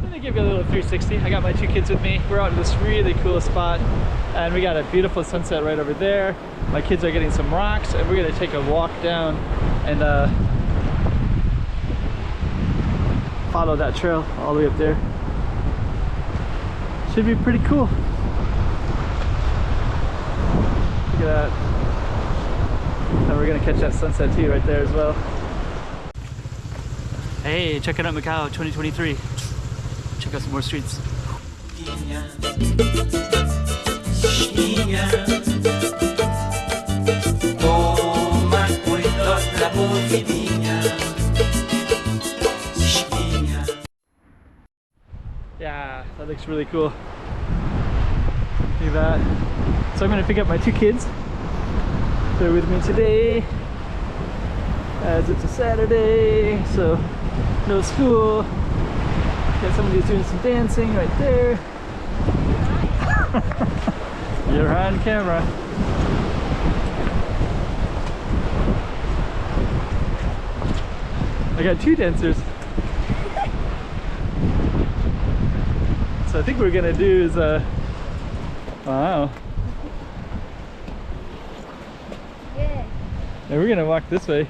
I'm gonna give you a little 360. I got my two kids with me. We're out in this really cool spot and we got a beautiful sunset right over there. My kids are getting some rocks and we're gonna take a walk down and follow that trail all the way up there. Should be pretty cool. Look at that. And we're gonna catch that sunset too right there as well. Hey, checking out Macau 2023. Check out some more streets. Yeah, that looks really cool. Look at that. So I'm gonna pick up my two kids. They're with me today, as it's a Saturday, so no school. Got somebody who's doing some dancing right there. You're on camera. I got two dancers. So I think what we're gonna do is wow. Yeah. And we're gonna walk this way.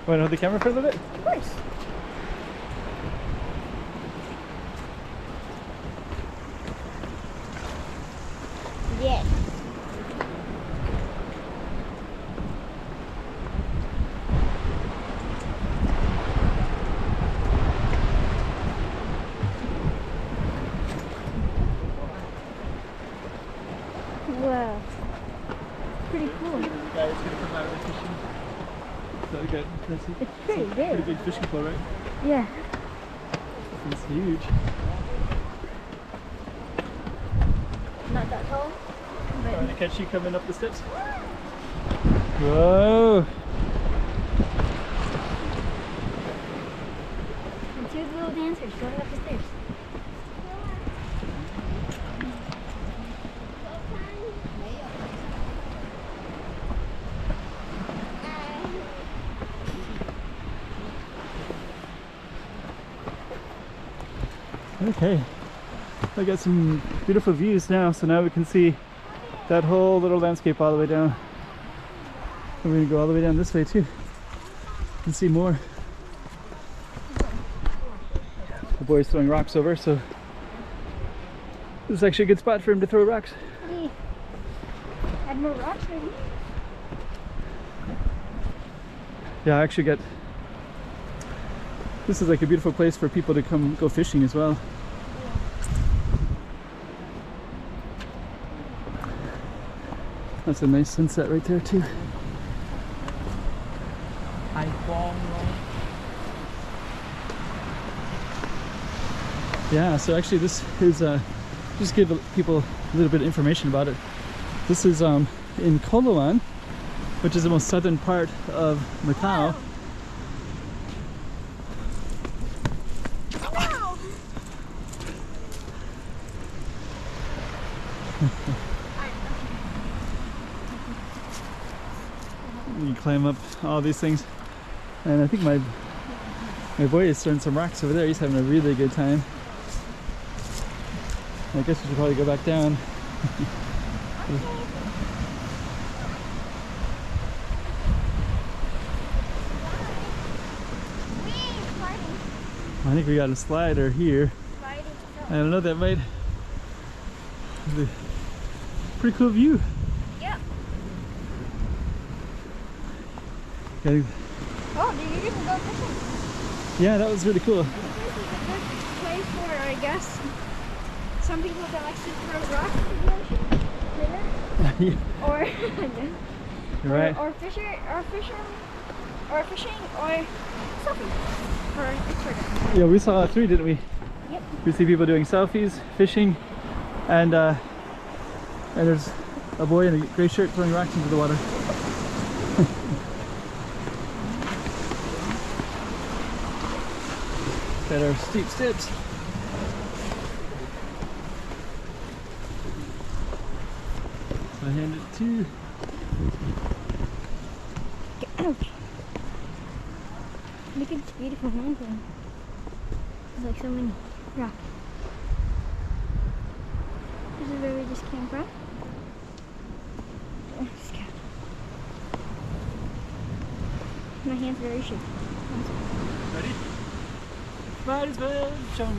Want to hold the camera for a little bit? Of course. Yes. Wow. Pretty cool. The guy is gonna come out of the fishing. So good. That's it. It's pretty big. Pretty big fishing pole, right? Yeah. It's huge. Not that tall. Trying to catch you coming up the steps. Whoa! And two little dancers going up the stairs. Okay, I got some beautiful views now, so now we can see that whole little landscape all the way down. And we're gonna go all the way down this way too. You can see more. The boy's throwing rocks over, so this is actually a good spot for him to throw rocks. Hey, add more rocks maybe? Yeah, I actually got, this is like a beautiful place for people to come go fishing as well. That's a nice sunset right there too. Yeah, so actually this is, just give people a little bit of information about it. This is in Coloane, which is the most southern part of Macau. You climb up all these things, and I think my boy is throwing some rocks over there. He's having a really good time. I guess we should probably go back down. I think we got a slider here. I don't know, that might be a pretty cool view. Yep. Okay. Oh, did you even go fishing? Yeah, that was really cool. This is a good place for, I guess, some people that like to throw rocks in the ocean. Yeah. Or, You're right. or fishing, or selfies for Instagram. Yeah, we saw three, didn't we? Yep. We see people doing selfies, fishing, and there's a boy in a gray shirt throwing rocks into the water. Got our steep steps. I hand it to. Ouch. Look at this beautiful mountain. There's like so many rocks. This is where we just came from. Oh, scout. My hands are very shaky. Ready? Might as well jump.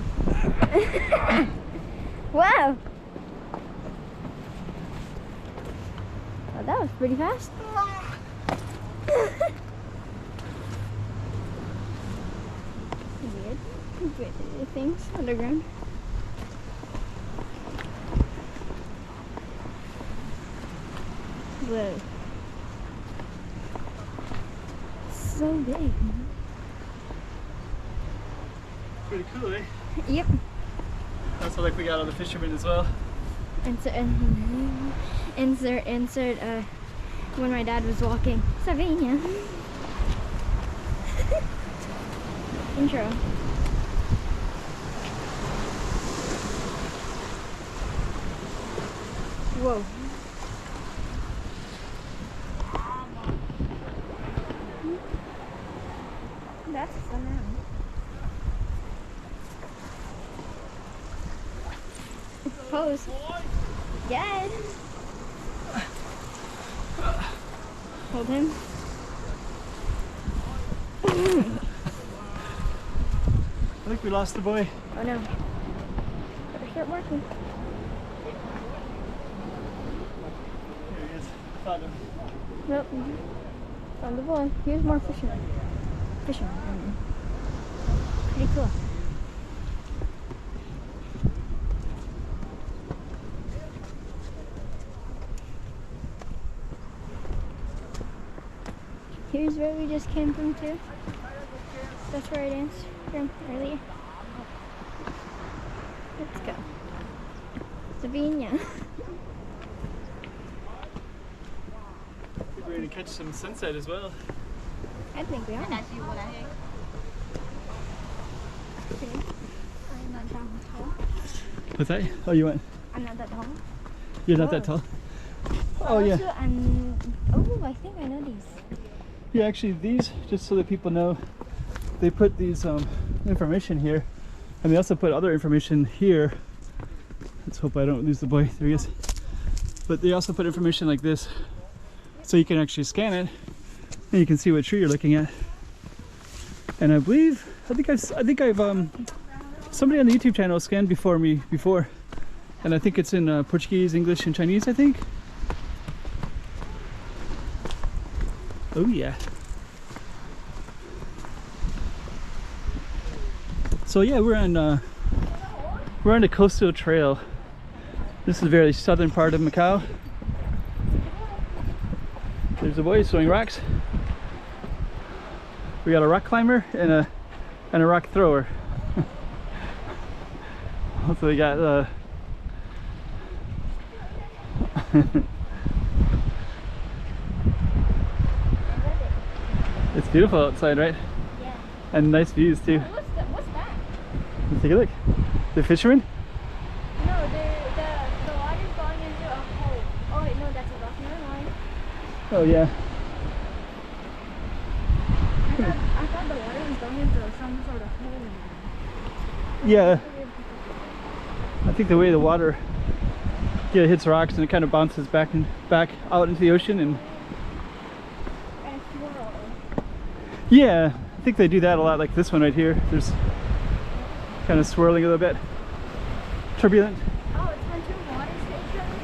Wow! Oh, that was pretty fast. Weird things underground. Whoa. So big. Pretty cool, eh? Yep. Also, like we got all the fishermen as well. Insert when my dad was walking. Slovenia. Intro. Whoa. That's fun now. Pose. Yes. Hold him. I think we lost the boy. Oh no. Better start working. Here he is. Found him. Nope. Found the boy. Here's more fishermen. Fishermen. Pretty cool. Here's where we just came from too. That's where I danced from earlier. Let's go. Slovenia. We're going to catch some sunset as well. I think we are. What's that? Oh, you went? I'm not that tall. You're not that tall? Oh, yeah. Oh, I think I know these. Yeah, actually, these, just so that people know, they put these information here, and they also put other information here. Let's hope I don't lose the boy. There he is. But they also put information like this, so you can actually scan it, and you can see what tree you're looking at. And I think I've somebody on the YouTube channel scanned me before, and I think it's in Portuguese, English, and Chinese, I think. Oh yeah. So yeah, we're on the coastal trail. This is the very southern part of Macau. There's a boy throwing rocks. We got a rock climber and a rock thrower. Also we got it's beautiful outside, right? Yeah. And nice views too. What's that? Let's take a look. The fishermen? No, the water's going into a hole. Oh wait, no, that's a rock. Never mind. Oh yeah. I thought the water was going into some sort of hole. Yeah. I think the way the water hits rocks and it kind of bounces back out into the ocean, and yeah, I think they do that a lot, like this one right here. There's kind of swirling a little bit. Turbulent. Oh, it's when two water stations.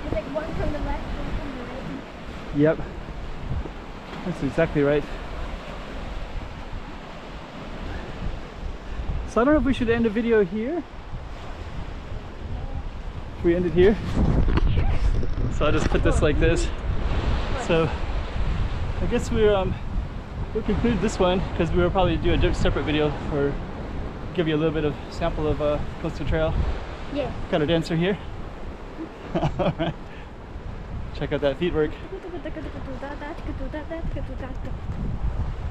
It's like one from the left, one from the right. Yep. That's exactly right. So I don't know if we should end the video here. Should we end it here? So I'll just put this like this. So I guess we'll conclude this one, because we will probably do a separate video for give you a little bit of sample of coastal trail. Yeah. Got our dancer here. All right. Check out that feet work.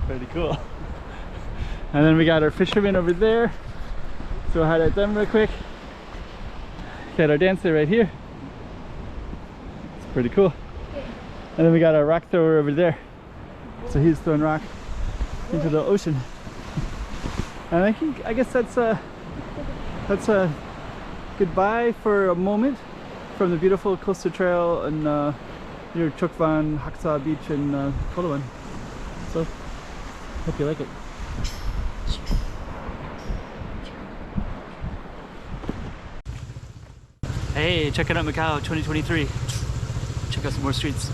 Pretty cool. And then we got our fishermen over there. So we'll highlight them real quick. Got our dancer right here. It's pretty cool. And then we got our rock thrower over there. So he's throwing rock into the ocean. And I guess that's a goodbye for a moment from the beautiful coastal trail and near Chukvan Haksa Beach in Coloane. So, hope you like it. Hey, checking out Macau 2023. Check out some more streets.